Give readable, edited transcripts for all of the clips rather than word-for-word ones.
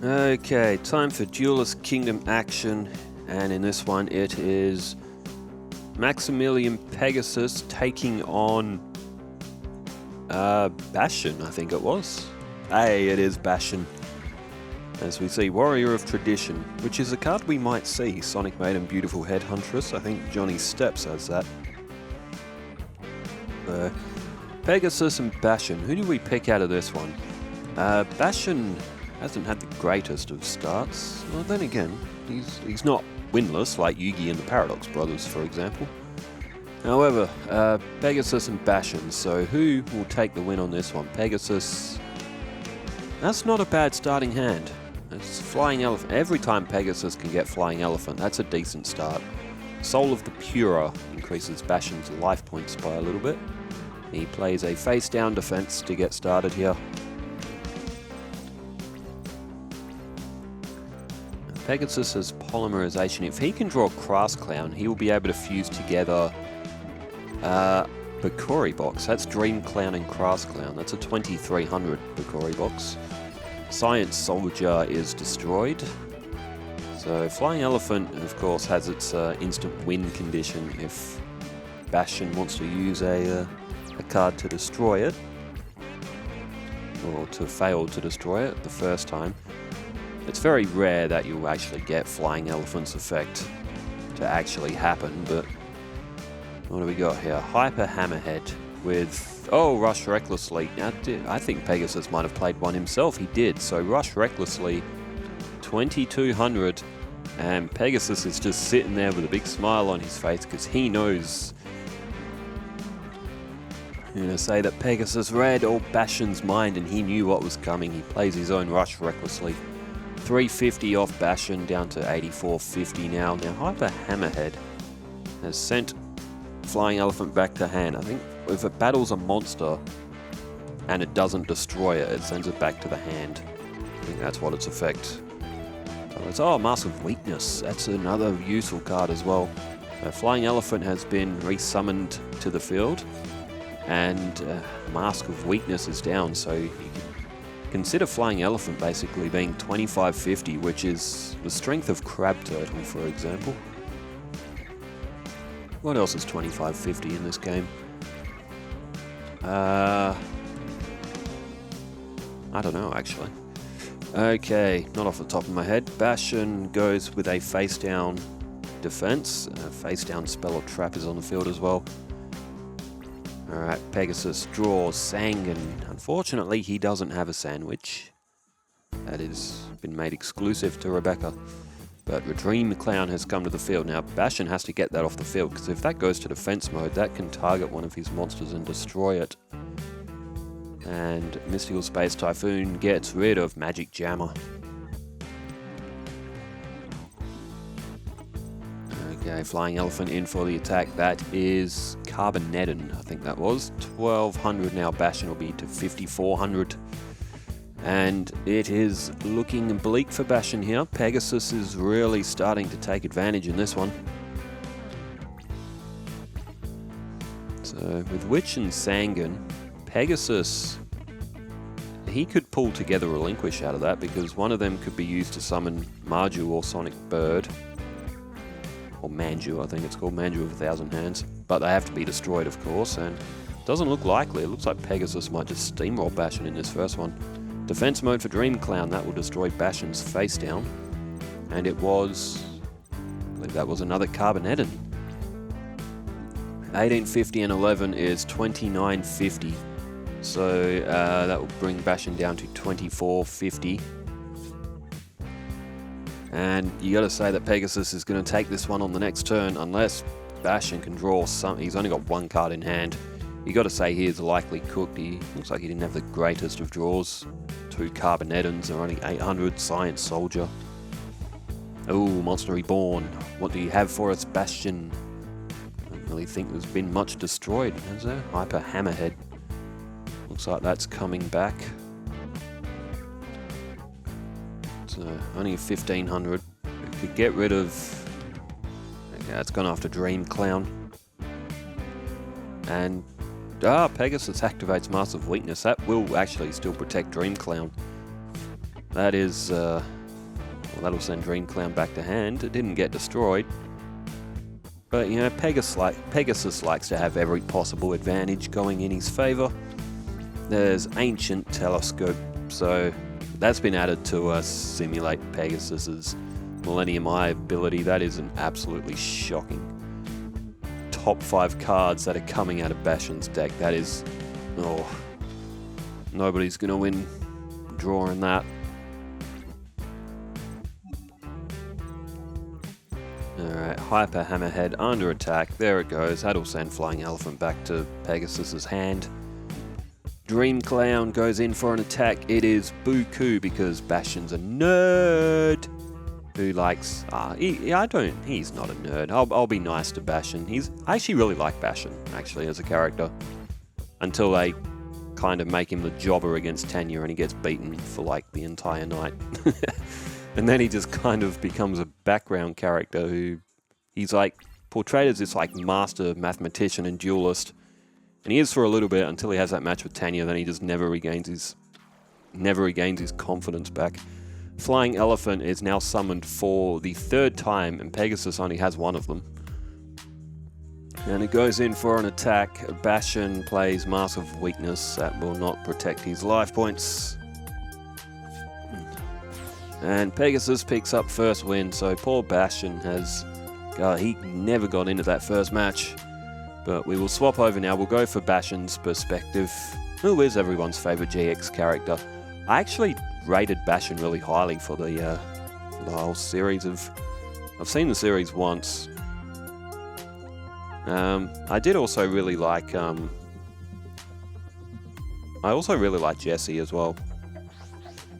Okay, time for Duelist Kingdom action, and in this one it is Maximilian Pegasus taking on Bastion, I think it was. Hey, it is Bastion. As we see, Warrior of Tradition, which is a card we might see. Sonic Maiden, Beautiful Headhuntress. I think Johnny Steps has that. Pegasus and Bastion. Who do we pick out of this one? Bastion hasn't had the greatest of starts. Well, then again, he's not winless like Yugi and the Paradox Brothers, for example. However, Pegasus and Bastion. So who will take the win on this one? Pegasus. That's not a bad starting hand. It's Flying Elephant. Every time Pegasus can get Flying Elephant, that's a decent start. Soul of the Purer increases Bastion's life points by a little bit. He plays a face-down defense to get started here. Pegasus has Polymerization. If he can draw Crass Clown, he will be able to fuse together Bakori box. That's Dream Clown and Crass Clown. That's a 2300 Bakori box. Science Soldier is destroyed. So Flying Elephant, of course, has its instant win condition if Bastion wants to use a card to destroy it, or to fail to destroy it the first time. It's very rare that you'll actually get Flying Elephant's effect to actually happen, but what do we got here? Hyper Hammerhead with, Rush Recklessly. Now, I think Pegasus might have played one himself. He did. So Rush Recklessly, 2200, and Pegasus is just sitting there with a big smile on his face because he knows. I'm going to say that Pegasus read all Bastion's mind and he knew what was coming. He plays his own Rush Recklessly. 350 off Bastion, down to 8450 now. Now Hyper Hammerhead has sent Flying Elephant back to hand. I think if it battles a monster and it doesn't destroy it, it sends it back to the hand. I think that's what its effect. So it's, Mask of Weakness. That's another useful card as well. Flying Elephant has been resummoned to the field, and Mask of Weakness is down, so you can consider Flying Elephant basically being 2550, which is the strength of Crab Turtle, for example. What else is 2550 in this game? I don't know, actually. Okay, not off the top of my head. Bastion goes with a face-down defense. Face-down spell or trap is on the field as well. Alright, Pegasus draws Sangan. Unfortunately, he doesn't have a sandwich. That has been made exclusive to Rebecca. But Dream Clown has come to the field. Now, Bastion has to get that off the field, because if that goes to defense mode, that can target one of his monsters and destroy it. And Mystical Space Typhoon gets rid of Magic Jammer. Okay, Flying Elephant in for the attack. That is Carboneddon, I think that was. 1200 now. Bastion will be to 5400. And it is looking bleak for Bastion here. Pegasus is really starting to take advantage in this one. So with Witch and Sangan, Pegasus, he could pull together Relinquish out of that, because one of them could be used to summon Marju or Sonic Bird. Or Manju, I think it's called, Manju of 1,000 Hands. But they have to be destroyed, of course, and it doesn't look likely. It looks like Pegasus might just steamroll Bastion in this first one. Defense mode for Dream Clown, that will destroy Bastion's face down. And it was, I believe that was another Carboneddon. 1850 and 11 is 2950. So that will bring Bastion down to 2450. And you got to say that Pegasus is going to take this one on the next turn, unless Bastion can draw some. He's only got one card in hand. You got to say he is likely cooked. He looks like he didn't have the greatest of draws. 2 Carboneddons are only 800. Science Soldier. Oh, Monster Reborn. What do you have for us, Bastion? I don't really think there's been much destroyed, has there? Hyper Hammerhead. Looks like that's coming back. So only 1500. We could get rid of. Okay, it's gone after Dream Clown. And Pegasus activates Mask of Weakness. That will actually still protect Dream Clown. That is, well, that'll send Dream Clown back to hand. It didn't get destroyed. But, you know, Pegasus likes to have every possible advantage going in his favour. There's Ancient Telescope, so that's been added to simulate Pegasus's Millennium Eye ability. That is an absolutely shocking top 5 cards that are coming out of Bastion's deck. That is, oh, nobody's going to win drawing that. Alright, Hyper Hammerhead under attack. There it goes. That'll send Flying Elephant back to Pegasus's hand. Dream Clown goes in for an attack. It is Buku because Bastion's a nerd who likes... he's not a nerd. I'll be nice to Bastion. I actually really like Bastion, actually, as a character. Until they kind of make him the jobber against Tanya and he gets beaten for like the entire night. And then he just kind of becomes a background character who he's like portrayed as this like master mathematician and duelist. And he is for a little bit until he has that match with Tanya, then he just never regains his confidence back. Flying Elephant is now summoned for the 3rd time and Pegasus only has 1 of them. And it goes in for an attack. Bastion plays Mask of Weakness that will not protect his life points. And Pegasus picks up first win, so poor Bastion he never got into that first match. But we will swap over now. We'll go for Bastion's perspective, who is everyone's favourite GX character. I actually rated Bastion really highly for the whole series I've seen the series once. I did also really like Jesse as well.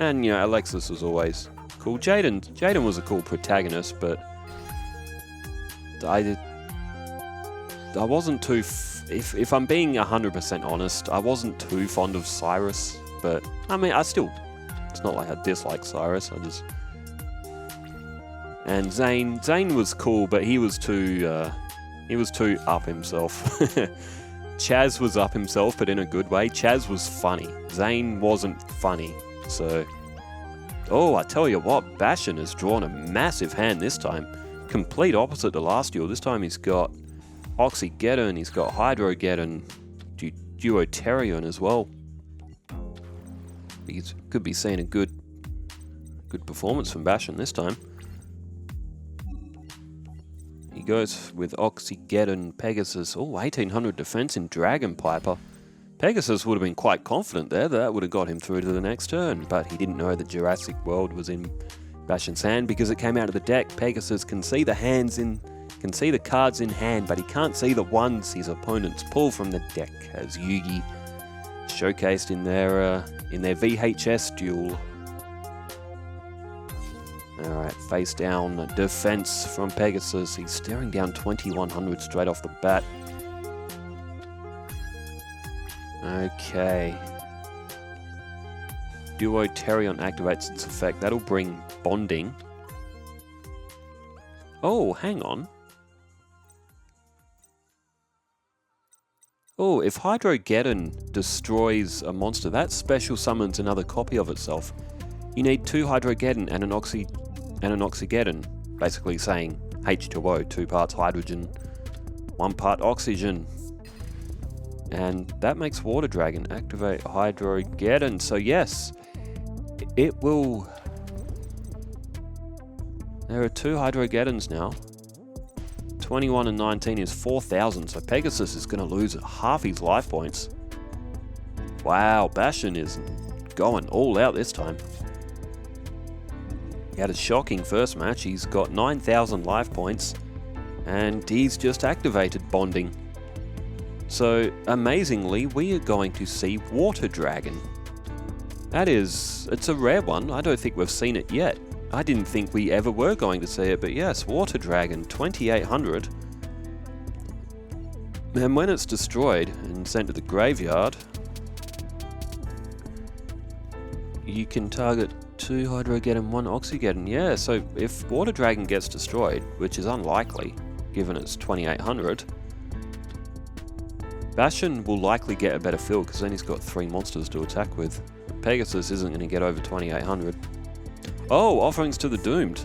And, you know, Alexis was always cool. Jaden was a cool protagonist, but I wasn't too... If I'm being 100% honest, I wasn't too fond of Cyrus. But, I mean, it's not like I dislike Cyrus, And Zane was cool, but he was too up himself. Chaz was up himself, but in a good way. Chaz was funny. Zane wasn't funny. So, I tell you what, Bastion has drawn a massive hand this time. Complete opposite to last duel. This time he's got Oxygeddon, he's got Hydrogeddon, Duoterion as well. He could be seeing a good performance from Bastion this time. He goes with Oxygeddon, Pegasus. 1800 defense in Dragon Piper. Pegasus would have been quite confident there. That would have got him through to the next turn, but he didn't know that Jurassic World was in Bastion's hand because it came out of the deck. Pegasus can see the cards in hand, but he can't see the ones his opponents pull from the deck, as Yugi showcased in their VHS duel. Alright, face down defense from Pegasus. He's staring down 2100 straight off the bat. Okay. Duoterion activates its effect. That'll bring bonding. Oh, hang on. Oh, if Hydrogeddon destroys a monster, that special summons another copy of itself. You need 2 Hydrogeddon and an Oxygeddon, basically saying H2O, 2 parts hydrogen, 1 part oxygen. And that makes Water Dragon activate Hydrogeddon. So yes, it will... There are 2 Hydrogeddons now. 21 and 19 is 4,000, so Pegasus is going to lose half his life points. Wow, Bastion is going all out this time. He had a shocking first match. He's got 9,000 life points, and he's just activated bonding. So, amazingly, we are going to see Water Dragon. It's a rare one. I don't think we've seen it yet. I didn't think we ever were going to see it, but yes, Water Dragon, 2800. And when it's destroyed and sent to the graveyard, you can target 2 Hydrogeddon, 1 Oxygeddon. Yeah, so if Water Dragon gets destroyed, which is unlikely, given it's 2800, Bastion will likely get a better field because then he's got 3 monsters to attack with. Pegasus isn't going to get over 2800. Oh, Offerings to the Doomed.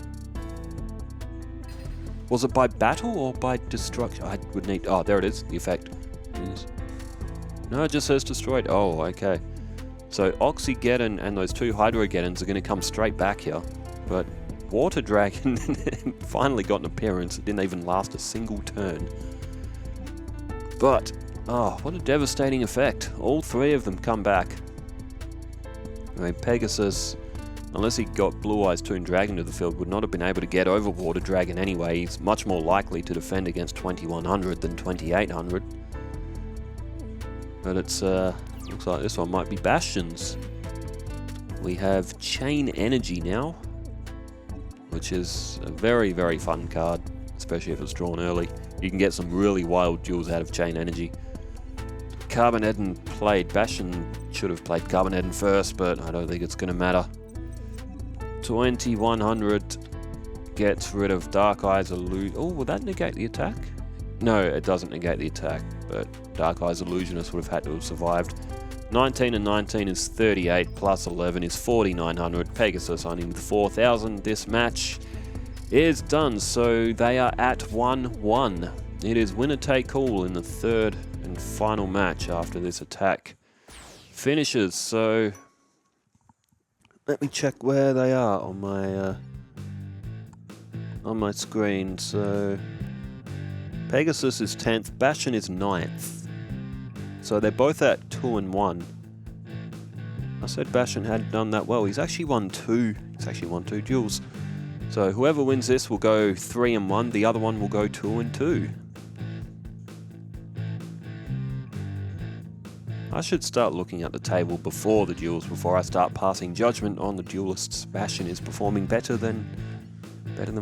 Was it by battle or by destruction? I would need... Oh, there it is, the effect. No, it just says destroyed. Oh, okay. So Oxygeddon and those two Hydrogeddons are going to come straight back here. But Water Dragon finally got an appearance. It didn't even last a single turn. But, oh, what a devastating effect. All three of them come back. I mean, Pegasus, unless he got Blue Eyes Toon Dragon to the field, would not have been able to get over Water Dragon anyway. He's much more likely to defend against 2100 than 2800. But it's, looks like this one might be Bastion's. We have Chain Energy now, which is a very, very fun card, especially if it's drawn early. You can get some really wild duels out of Chain Energy. Carboneddin played, Bastion should have played Carboneddin first, but I don't think it's going to matter. 2100 gets rid of Dark Eyes Illusion. Oh, will that negate the attack? No, it doesn't negate the attack, but Dark Eyes Illusionist would have had to have survived. 19 and 19 is 38, plus 11 is 4900. Pegasus only with 4000. This match is done, so they are at 1-1. It is winner take all in the third and final match after this attack finishes. So let me check where they are on my screen. So Pegasus is 10th, Bastion is 9th. So they're both at 2 and 1. I said Bastion hadn't done that well. He's actually won 2. He's actually won 2 duels. So whoever wins this will go 3 and 1. The other one will go 2 and 2. I should start looking at the table before the duels, before I start passing judgment on the duelists. Bastion is performing better than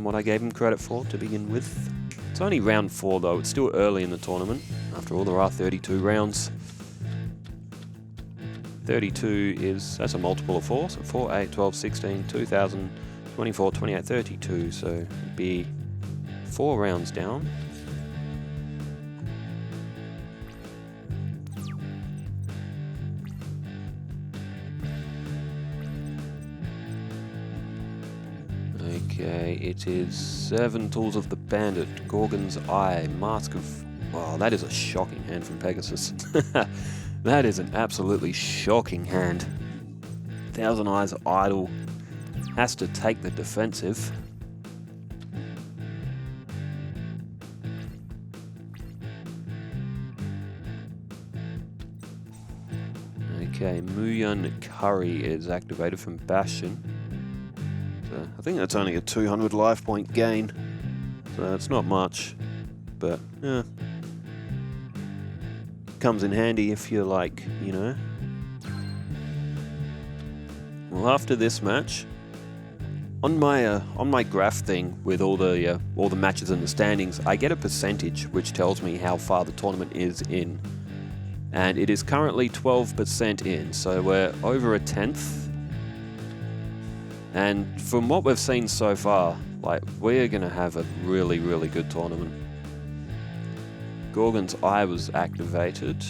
what I gave him credit for to begin with. It's only round 4 though. It's still early in the tournament. After all, there are 32 rounds. 32 is, that's a multiple of 4, so 4, 8, 12, 16, 2000, 24, 28, 32, so it'd be 4 rounds down. Okay, it is 7 Tools of the Bandit, Gorgon's Eye, Mask of... Wow, that is a shocking hand from Pegasus. That is an absolutely shocking hand. Thousand Eyes Idol has to take the defensive. Okay, Muyun Curry is activated from Bastion. So I think that's only a 200 life point gain, so it's not much, but yeah. Comes in handy if you're like, you know. Well, after this match, on my graph thing with all the matches and the standings, I get a percentage which tells me how far the tournament is in, and it is currently 12% in, so we're over a 10th. And from what we've seen so far, like, we're gonna have a really, really good tournament. Gorgon's Eye was activated.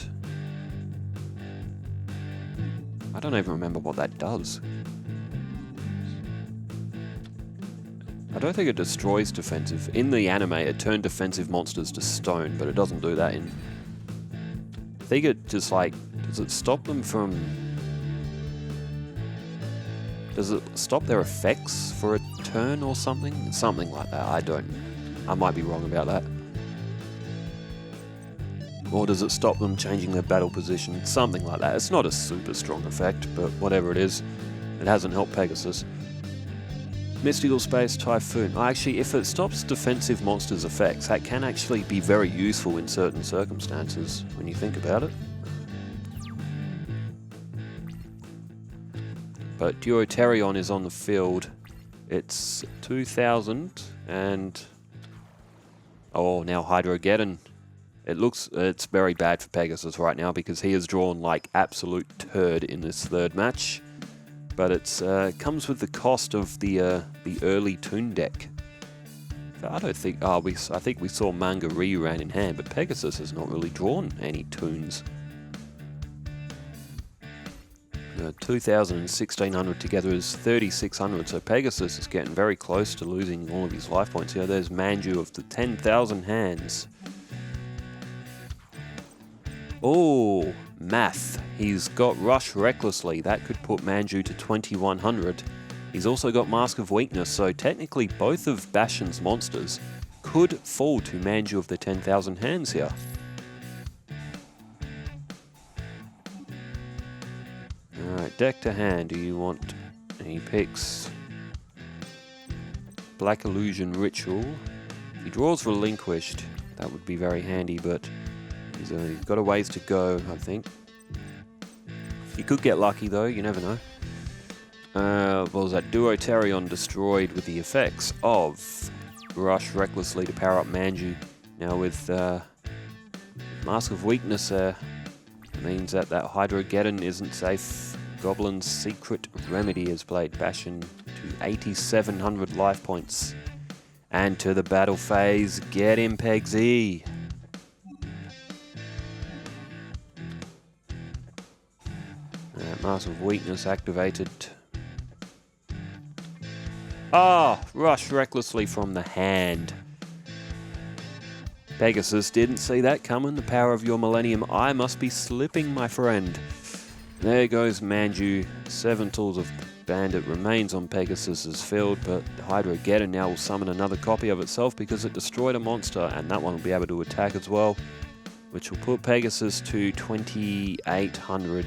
I don't even remember what that does. I don't think it destroys defensive. In the anime, it turned defensive monsters to stone, but it doesn't do that in... I think it just, like, does it stop them from... Does it stop their effects for a turn or something? Something like that, I might be wrong about that. Or does it stop them changing their battle position? Something like that. It's not a super strong effect, but whatever it is, it hasn't helped Pegasus. Mystical Space Typhoon. Actually, if it stops defensive monsters' effects, that can actually be very useful in certain circumstances, when you think about it. But Duoterion is on the field. It's 2000 and... Oh, now Hydrogeddon. It's very bad for Pegasus right now because he has drawn like absolute turd in this third match. But it's comes with the cost of the early Toon deck. I don't think... I think we saw Manga Ryu-Ran in hand, but Pegasus has not really drawn any Toons. 2,000 and 1,600 together is 3,600, so Pegasus is getting very close to losing all of his life points here. There's Manju of the 10,000 hands. Oh, math. He's got Rush Recklessly. That could put Manju to 2,100. He's also got Mask of Weakness, so technically both of Bastion's monsters could fall to Manju of the 10,000 hands here. Alright, deck to hand. Do you want... He picks Black Illusion Ritual. He draws Relinquished. That would be very handy, but he's got a ways to go, I think. He could get lucky though, you never know. What was that? Duotarion destroyed with the effects of Rush Recklessly to power up Manju. Now with Mask of Weakness there, means that Hydrogeddon isn't safe. Goblin's Secret Remedy has played Bastion to 8,700 life points. And to the battle phase, get him Pegsy! Mask of Weakness activated. Rush Recklessly from the hand. Pegasus didn't see that coming. The power of your Millennium Eye must be slipping, my friend. There goes Manju. 7 tools of Bandit remains on Pegasus's field, but Hydrogeddon now will summon another copy of itself because it destroyed a monster, and that one will be able to attack as well, which will put Pegasus to 2,800.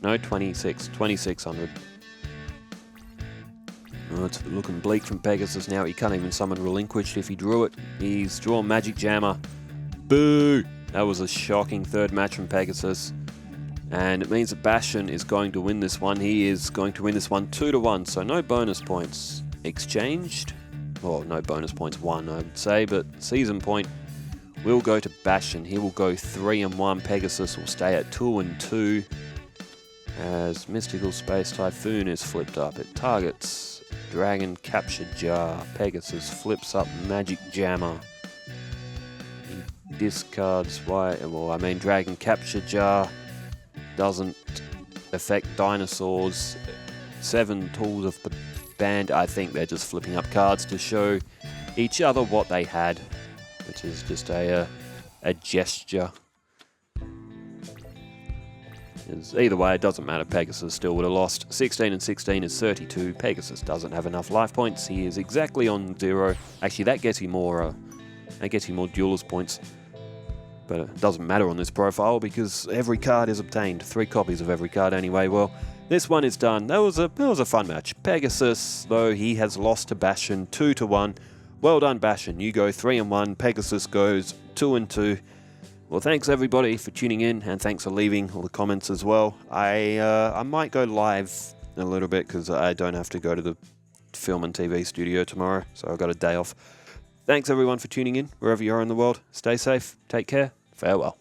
No, 2,600. Oh, it's looking bleak from Pegasus now. He can't even summon Relinquished if he drew it. He's drawn Magic Jammer. Boo! That was a shocking third match from Pegasus. And it means that Bastion is going to win this one. He is going to win this one 2-1, so no bonus points exchanged. Well, no bonus points won, I would say, but season point will go to Bastion. He will go 3-1. Pegasus will stay at 2-2. As Mystical Space Typhoon is flipped up, it targets Dragon Capture Jar. Pegasus flips up Magic Jammer. He discards Dragon Capture Jar doesn't affect dinosaurs. 7 tools of the band. I think they're just flipping up cards to show each other what they had, which is just a gesture. Either way, it doesn't matter. Pegasus still would have lost. 16 and 16 is 32. Pegasus doesn't have enough life points. He is exactly on 0. Actually, that gets him more. Duelist points. But it doesn't matter on this profile because every card is obtained. 3 copies of every card anyway. Well, this one is done. That was a fun match. Pegasus, though, he has lost to Bastion 2-1. Well done, Bastion. You go 3-1. Pegasus goes 2-2. Well, thanks everybody for tuning in, and thanks for leaving all the comments as well. I might go live in a little bit because I don't have to go to the film and TV studio tomorrow, so I've got a day off. Thanks everyone for tuning in, wherever you are in the world. Stay safe, take care, farewell.